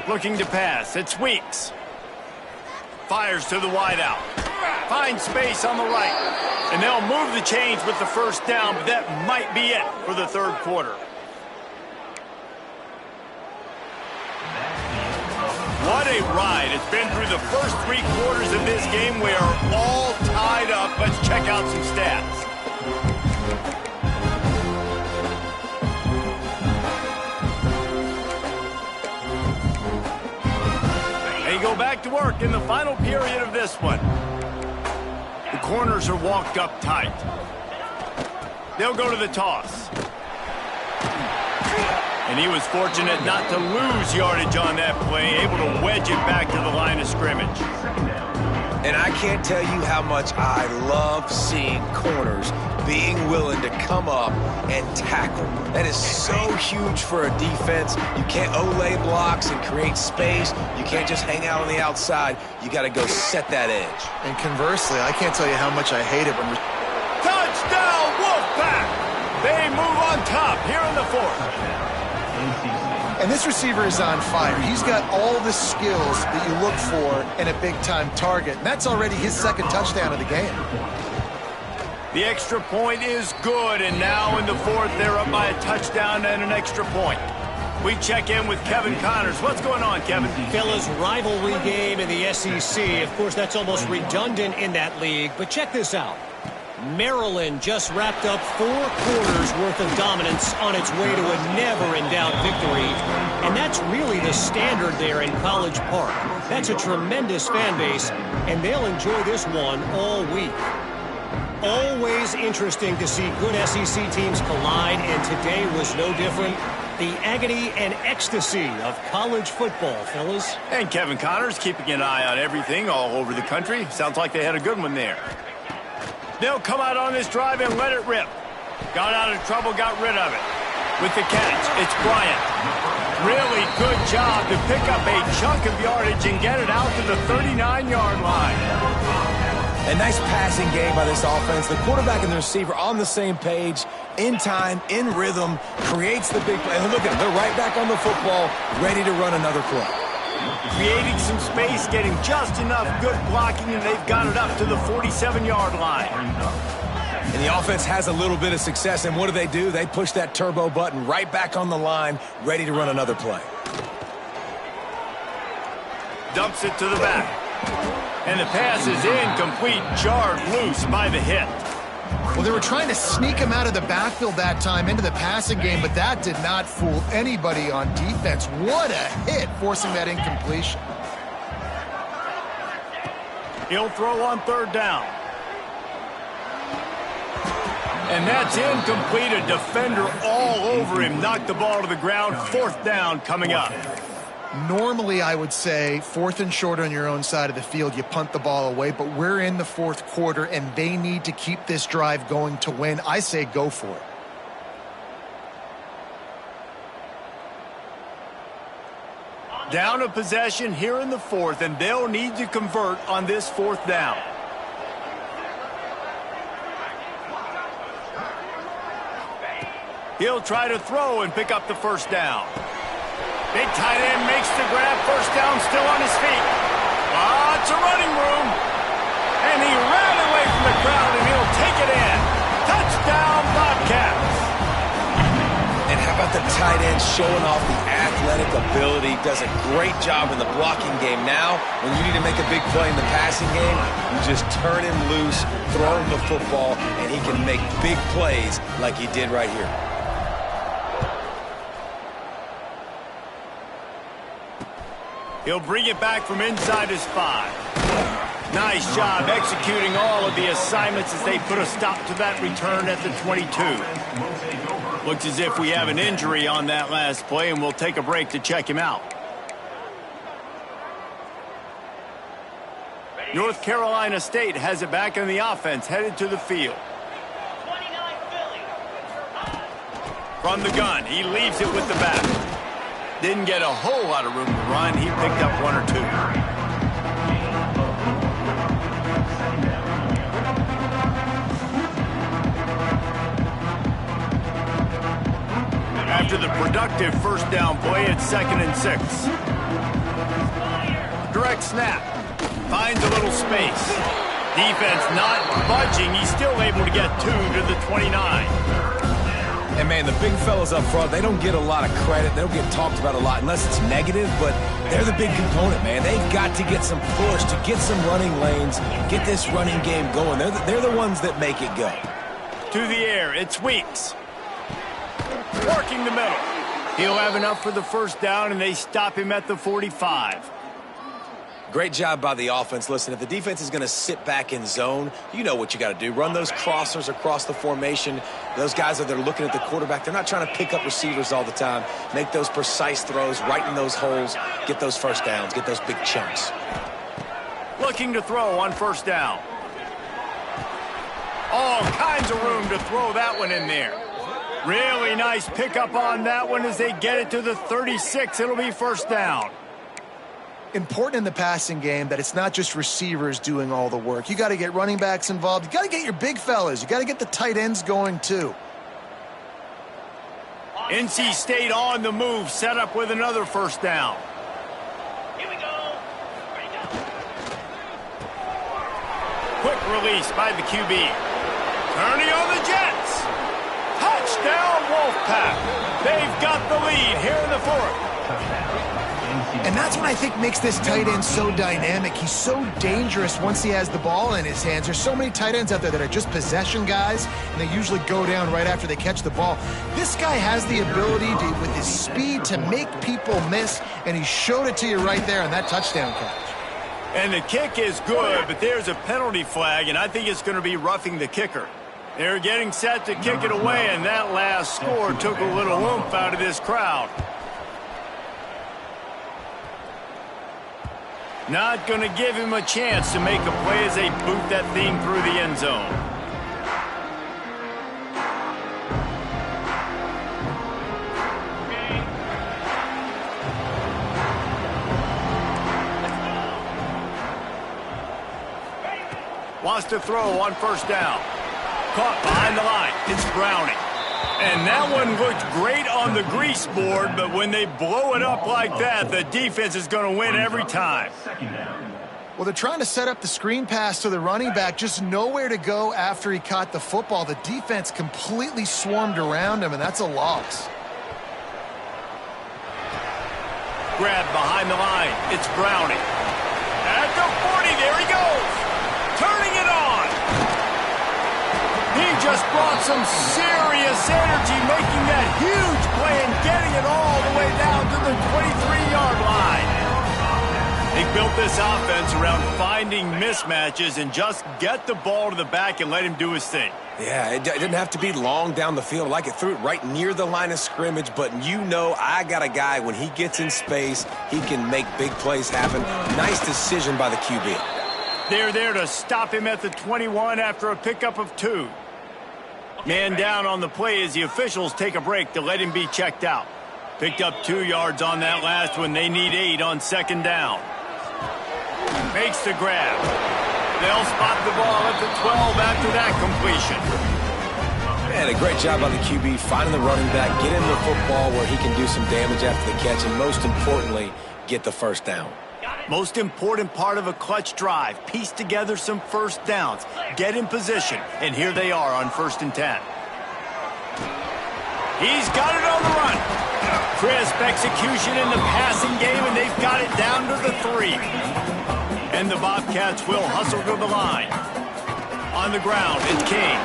Looking to pass. It's Weeks. Fires to the wideout. Finds space on the right. And they'll move the chains with the first down, but that might be it for the third quarter. What a ride. It's been through the first 3 quarters of this game. We are all tied up. Let's check out some stats. They go back to work in the final period of this one. The corners are walked up tight. They'll go to the toss. And he was fortunate not to lose yardage on that play, able to wedge it back to the line of scrimmage. And I can't tell you how much I love seeing corners being willing to come up and tackle. That is so huge for a defense. You can't olay blocks and create space. You can't just hang out on the outside. You got to go set that edge. And conversely, I can't tell you how much I hate it when we're... Touchdown, Wolfpack! They move on top here in the fourth. And this receiver is on fire. He's got all the skills that you look for in a big-time target. And that's already his second touchdown of the game. The extra point is good, and now in the fourth, they're up by a touchdown and an extra point. We check in with Kevin Connors. What's going on, Kevin? Fellas, rivalry game in the SEC. Of course, that's almost redundant in that league, but check this out. Maryland just wrapped up 4 quarters worth of dominance on its way to a never-in-doubt victory. And that's really the standard there in College Park. That's a tremendous fan base, and they'll enjoy this one all week. Always interesting to see good SEC teams collide, and today was no different. The agony and ecstasy of college football, fellas. And Kevin Connors keeping an eye on everything all over the country. Sounds like they had a good one there. They'll come out on this drive and let it rip. Got out of trouble, got rid of it. With the catch, it's Bryant. Really good job to pick up a chunk of yardage and get it out to the 39-yard line. A nice passing game by this offense. The quarterback and the receiver on the same page, in time, in rhythm, creates the big play. And look at them. They're right back on the football, ready to run another play. Creating some space, getting just enough good blocking, and they've got it up to the 47-yard line. And the offense has a little bit of success, and what do? They push that turbo button right back on the line, ready to run another play. Dumps it to the back. And the pass is incomplete, jarred loose by the hit. Well, they were trying to sneak him out of the backfield that time into the passing game, but that did not fool anybody on defense. What a hit, forcing that incompletion. He'll throw on third down. And that's incomplete. A defender all over him. Knocked the ball to the ground. Fourth down coming up. Normally, I would say fourth and short on your own side of the field, you punt the ball away, but we're in the fourth quarter, and they need to keep this drive going to win. I say go for it. Down a possession here in the fourth, and they'll need to convert on this fourth down. He'll try to throw and pick up the first down. Big tight end makes the grab. First down, still on his feet. Lots of running room. And he ran away from the crowd, and he'll take it in. Touchdown, Bobcats. And how about the tight end showing off the athletic ability? Does a great job in the blocking game. Now, when you need to make a big play in the passing game, you just turn him loose, throw him the football, and he can make big plays like he did right here. He'll bring it back from inside his 5. Nice job executing all of the assignments as they put a stop to that return at the 22. Looks as if we have an injury on that last play, and we'll take a break to check him out. North Carolina State has it back in the offense, headed to the field. From the gun, he leaves it with the back. Didn't get a whole lot of room to run. He picked up one or two. After the productive first down play, it's 2nd and 6. Direct snap. Finds a little space. Defense not budging. He's still able to get 2 to the 29. And, man, the big fellas up front, they don't get a lot of credit. They don't get talked about a lot unless it's negative, but they're the big component, man. They've got to get some push, to get some running lanes, get this running game going. They're the ones that make it go. To the air, it's Weeks. Working the middle. He'll have enough for the first down, and they stop him at the 45. Great job by the offense. Listen, if the defense is going to sit back in zone, you know what you got to do. Run those crossers across the formation. Those guys that are looking at the quarterback, they're not trying to pick up receivers all the time. Make those precise throws, right in those holes, get those first downs, get those big chunks. Looking to throw on first down. All kinds of room to throw that one in there. Really nice pickup on that one as they get it to the 36. It'll be first down. Important in the passing game that it's not just receivers doing all the work. You got to get running backs involved. You got to get your big fellas. You got to get the tight ends going too. NC State on the move, set up with another first down. Here we go. Quick release by the QB. Turning on the Jets. Touchdown Wolfpack. They've got the lead here in the 4th. And that's what I think makes this tight end so dynamic. He's so dangerous once he has the ball in his hands. There's so many tight ends out there that are just possession guys, and they usually go down right after they catch the ball. This guy has the ability to, with his speed, to make people miss, and he showed it to you right there on that touchdown catch. And the kick is good, but there's a penalty flag, and I think it's going to be roughing the kicker. They're getting set to kick it away, and that last score took a little oomph out of this crowd. Not going to give him a chance to make a play as they boot that thing through the end zone. Wants to throw on first down. Caught behind the line. It's Browning. And that one looked great on the grease board, but when they blow it up like that, the defense is going to win every time. Well, they're trying to set up the screen pass to the running back, just nowhere to go after he caught the football. The defense completely swarmed around him, and that's a loss. Grab behind the line. It's Browning. At the 40, there he goes. Turning it on. He just brought some serious energy, making that huge play and getting it all the way down to the 23-yard line. They built this offense around finding mismatches and just get the ball to the back and let him do his thing. Yeah, it didn't have to be long down the field. Like it threw it right near the line of scrimmage, but you know I got a guy, when he gets in space, he can make big plays happen. Nice decision by the QB. They're there to stop him at the 21 after a pickup of 2. Man down on the play as the officials take a break to let him be checked out. Picked up 2 yards on that last one. They need 8 on second down. Makes the grab. They'll spot the ball at the 12 after that completion. Man, a great job by the QB finding the running back, get him the football where he can do some damage after the catch, and most importantly, get the first down. Most important part of a clutch drive. Piece together some first downs. Get in position. And here they are on 1st and 10. He's got it on the run. Crisp execution in the passing game, and they've got it down to the 3. And the Bobcats will hustle to the line. On the ground, it's King.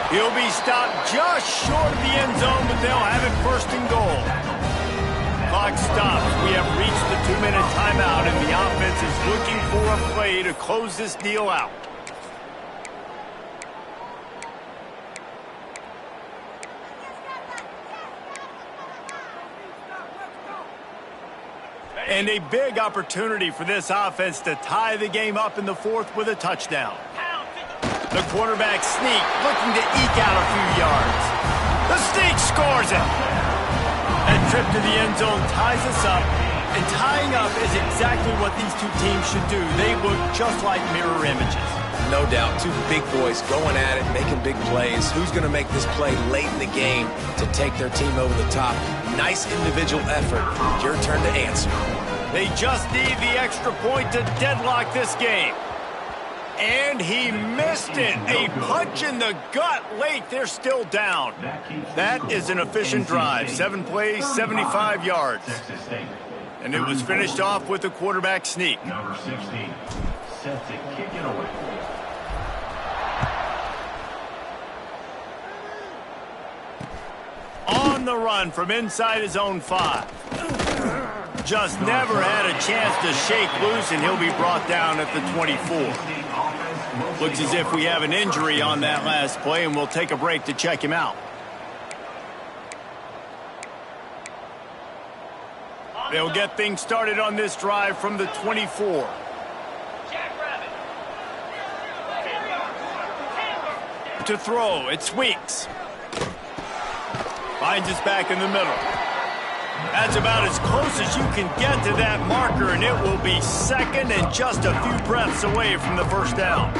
He'll be stopped just short of the end zone, but they'll have it 1st and goal. Clock stops. We have reached the 2-minute timeout, and the offense is looking for a play to close this deal out. And a big opportunity for this offense to tie the game up in the fourth with a touchdown. The quarterback sneak, looking to eke out a few yards. The sneak scores it. That trip to the end zone ties us up, and tying up is exactly what these two teams should do. They look just like mirror images. No doubt, two big boys going at it, making big plays. Who's going to make this play late in the game to take their team over the top? Nice individual effort. Your turn to answer. They just need the extra point to deadlock this game. And he missed it. A punch in the gut late. They're still down. That is an efficient drive. 7 plays, 75 yards. And it was finished off with a quarterback sneak. Number 16, set to kick it away. On the run from inside his own 5. Just never had a chance to shake loose, and he'll be brought down at the 24. Looks as if we have an injury on that last play, and we'll take a break to check him out. They'll get things started on this drive from the 24. To throw, it's Weeks. Finds us back in the middle. That's about as close as you can get to that marker, and it will be second and just a few breaths away from the first down.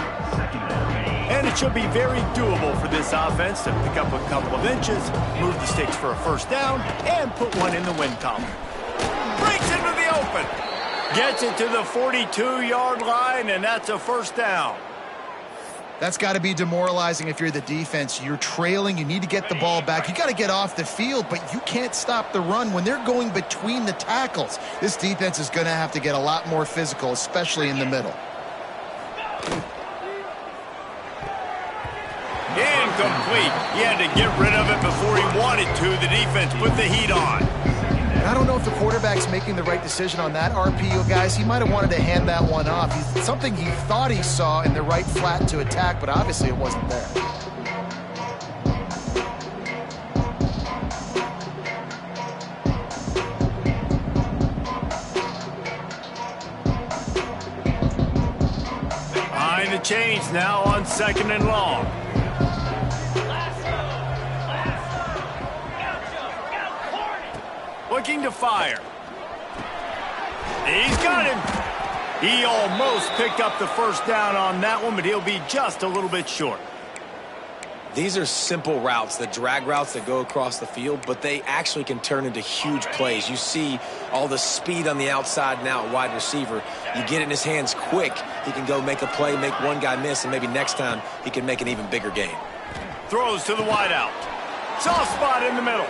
And it should be very doable for this offense to pick up a couple of inches, move the sticks for a first down, and put one in the win column. Breaks into the open. Gets it to the 42-yard line, and that's a first down. That's got to be demoralizing if you're the defense. You're trailing. You need to get the ball back. You got to get off the field, but you can't stop the run when they're going between the tackles. This defense is going to have to get a lot more physical, especially in the middle. Incomplete. He had to get rid of it before he wanted to. The defense put the heat on. I don't know if the quarterback's making the right decision on that RPO, guys. He might have wanted to hand that one off. Something he thought he saw in the right flat to attack, but obviously it wasn't there. Behind the chains now on 2nd and long. Looking to fire. He's got him. He almost picked up the first down on that one, but he'll be just a little bit short. These are simple routes, the drag routes that go across the field, but they actually can turn into huge plays. You see all the speed on the outside now at wide receiver. You get it in his hands quick, he can go make a play, make one guy miss, and maybe next time he can make an even bigger gain. Throws to the wideout. Soft spot in the middle.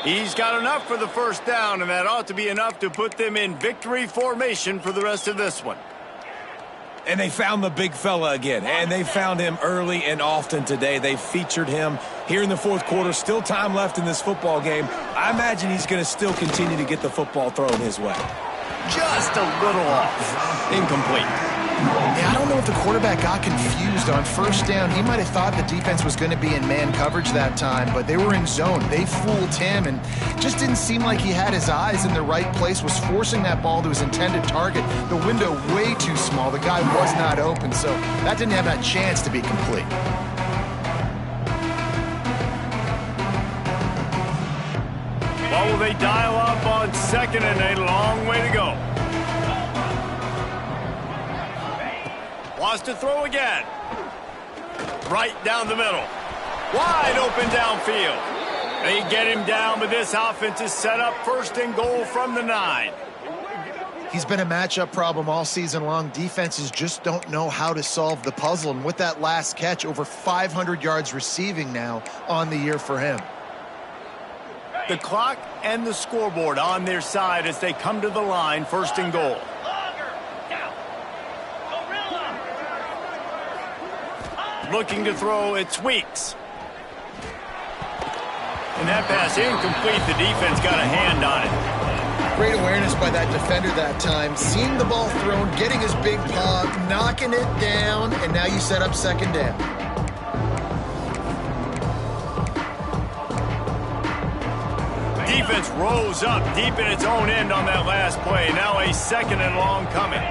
He's got enough for the first down, and that ought to be enough to put them in victory formation for the rest of this one. And they found the big fella again, and they found him early and often today. They featured him here in the fourth quarter. Still time left in this football game. I imagine he's going to still continue to get the football thrown his way. Just a little off. Incomplete. Yeah, I don't know if the quarterback got confused on first down. He might have thought the defense was going to be in man coverage that time, but they were in zone. They fooled him, and just didn't seem like he had his eyes in the right place, was forcing that ball to his intended target. The window way too small. The guy was not open, so that didn't have that chance to be complete. Well, will they dial up on 2nd and a long way to go? Wants to throw again. Right down the middle. Wide open downfield. They get him down, but this offense is set up 1st and goal from the 9. He's been a matchup problem all season long. Defenses just don't know how to solve the puzzle, and with that last catch, over 500 yards receiving now on the year for him. The clock and the scoreboard on their side as they come to the line, 1st and goal. Looking to throw, it's Weeks. And that pass incomplete. The defense got a hand on it. Great awareness by that defender that time. Seeing the ball thrown, getting his big paw, knocking it down, and now you set up 2nd down. Defense rose up deep in its own end on that last play. Now a second and long coming.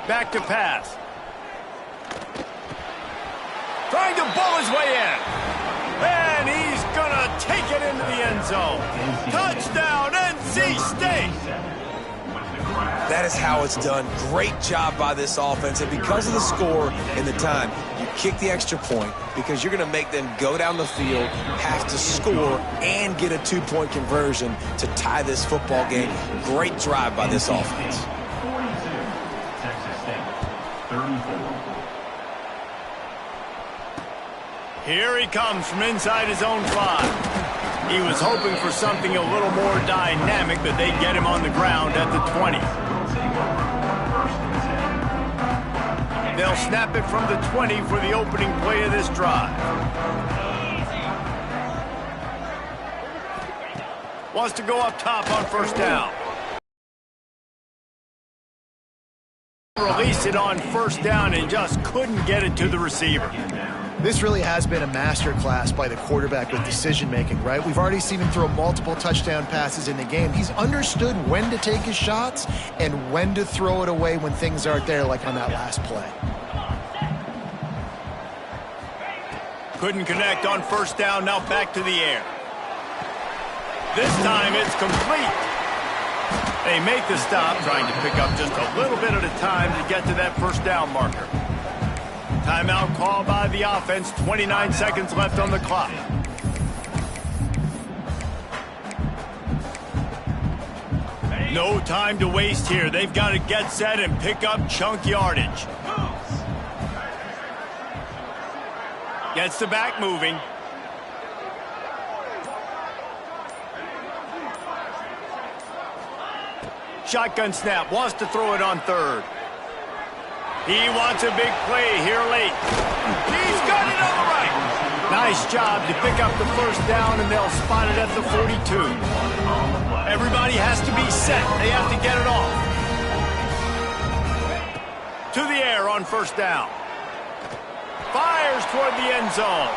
Back to pass. Trying to bull his way in. And he's going to take it into the end zone. Touchdown, NC State. That is how it's done. Great job by this offense. And because of the score and the time, you kick the extra point because you're going to make them go down the field, have to score, and get a two-point conversion to tie this football game. Great drive by this offense. 42, Texas State, 34. Here he comes from inside his own 5. He was hoping for something a little more dynamic, but they get him on the ground at the 20. They'll snap it from the 20 for the opening play of this drive. Wants to go up top on first down. Release it on first down and just couldn't get it to the receiver. This really has been a masterclass by the quarterback with decision-making, right? We've already seen him throw multiple touchdown passes in the game. He's understood when to take his shots and when to throw it away when things aren't there, like on that last play. Couldn't connect on first down, now back to the air. This time it's complete. They make the stop, trying to pick up just a little bit at a time to get to that first down marker. Timeout called by the offense. 29 seconds left on the clock. No time to waste here. They've got to get set and pick up chunk yardage. Gets the back moving. Shotgun snap. Wants to throw it on third. He wants a big play here late. He's got it on the right. Nice job to pick up the first down, and they'll spot it at the 42. Everybody has to be set. They have to get it off. To the air on first down. Fires toward the end zone.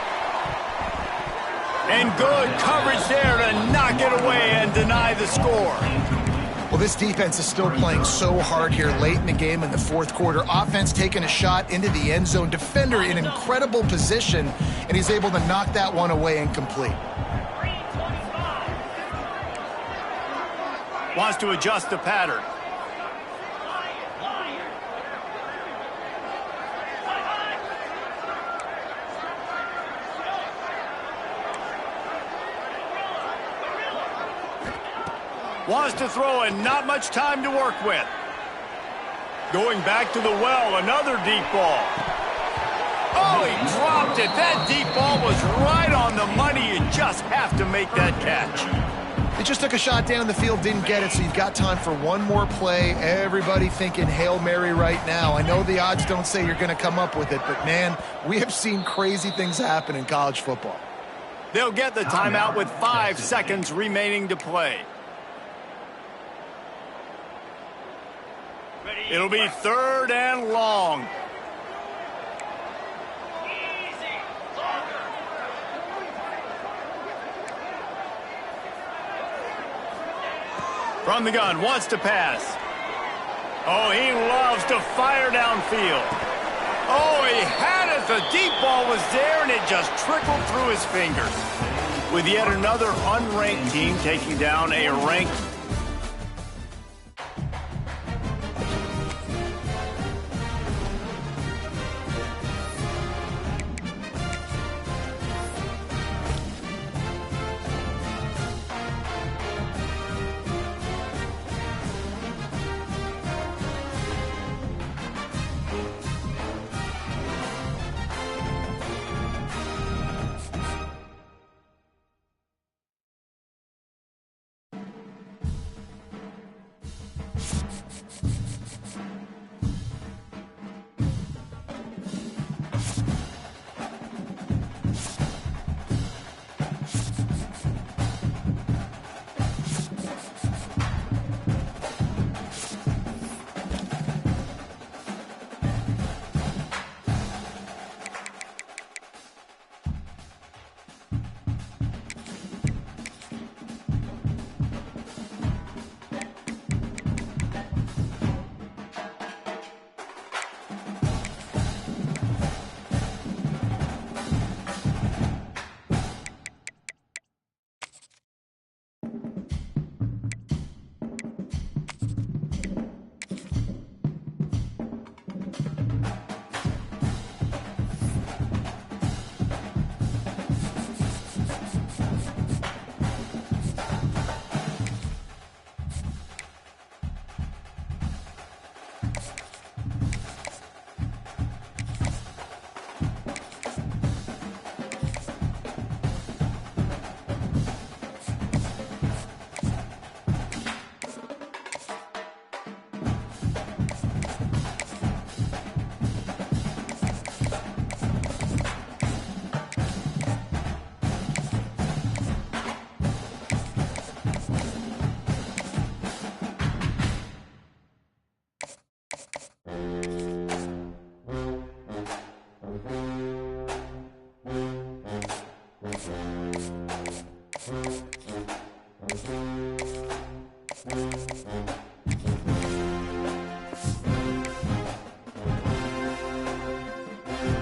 And good coverage there to knock it away and deny the score. Well, this defense is still playing so hard here late in the game in the fourth quarter. Offense taking a shot into the end zone. Defender in incredible position, and he's able to knock that one away and complete. Wants to adjust the pattern. Wants to throw and not much time to work with. Going back to the well, another deep ball. Oh, he dropped it. That deep ball was right on the money. You just have to make that catch. They just took a shot down the field, didn't get it, so you've got time for one more play. Everybody thinking Hail Mary right now. I know the odds don't say you're going to come up with it, but, man, we have seen crazy things happen in college football. They'll get the timeout with 5 seconds remaining to play. It'll be third and long. From the gun, wants to pass. Oh, he loves to fire downfield. Oh, he had it. The deep ball was there, and it just trickled through his fingers. With yet another unranked team taking down a ranked